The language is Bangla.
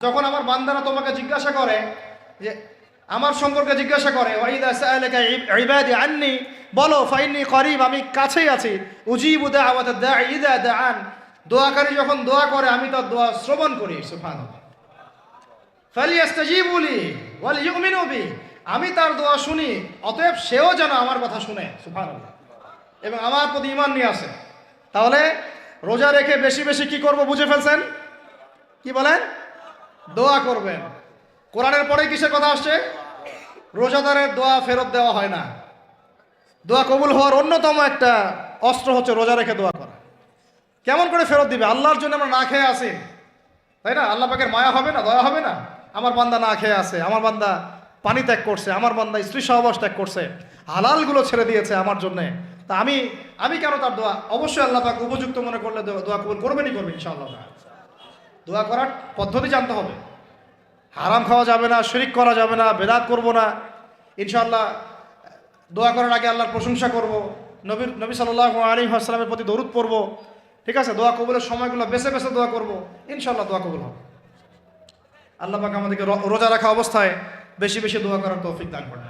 যখন আমার বান্দারা তোমাকে জিজ্ঞাসা করে, যে আমার সম্পর্কে জিজ্ঞাসা করে, ওয়াইদা সাআলাকা ইবাদি আন্নি, বলো ফাইন্নি করিব, আমি কাছেই আছি, উজিবু দাওয়াতাদ দাঈ ইযা দাআন, দোয়াকারী যখন দোয়া করে আমি তার দোয়া শ্রবণ করি। সুবহানাল্লাহ। ফালিয়াস্তাজিবু লি ওয়াল ইউমিনু বি, আমি তার দোয়া শুনি, অতএব সেও যেন আমার কথা শুনে। সুবহানাল্লাহ। এবং আমার প্রতি ঈমান নিয়ে আসে। তাহলে রোজা রেখে বেশি বেশি কি করব বুঝে ফেলছেন? কি বলেন? দোয়া করবেন। কোরআনের পরে কিসের কথা আসছে? রোজাদারের দোয়া ফেরত দেওয়া হয় না। দোয়া কবুল হওয়ার অন্যতম একটা অস্ত্র হচ্ছে রোজা রেখে দোয়া করা। কেমন করে ফেরত দিবে? আল্লাহর জন্য আমরা না খেয়ে আসি, তাই না? আল্লাহ পাকের মায়া হবে না, দয়া হবে না? আমার বান্দা না খেয়ে আছে, আমার বান্দা পানি ত্যাগ করছে, আমার বান্দা স্ত্রী সহবাস ত্যাগ করছে, হালালগুলো ছেড়ে দিয়েছে আমার জন্যে, তা আমি কেন তার দোয়া? অবশ্যই আল্লাহ পাক উপযুক্ত মনে করলে দোয়া কবুল করবেনই করবে ইনশাআল্লাহ। দোয়া করার পদ্ধতি জানতে হবে। হারাম খাওয়া যাবে না, শিরিক করা যাবে না, বেদাত করব না। ইনশাআল্লাহ দোয়া করার আগে আল্লাহর প্রশংসা করব, নবী সাল্লাল্লাহু আলাইহি ওয়াসাল্লামের প্রতি দরুদ পড়ব। ঠিক আছে? দোয়া কবুলের সময়গুলো বেছে বেছে দোয়া করব, ইনশাআল্লাহ দোয়া কবুল হবে। আল্লাহ পাক আমাদেরকে রোজা রাখা অবস্থায় বেশি বেশি দোয়া করার তৌফিক দান করেন।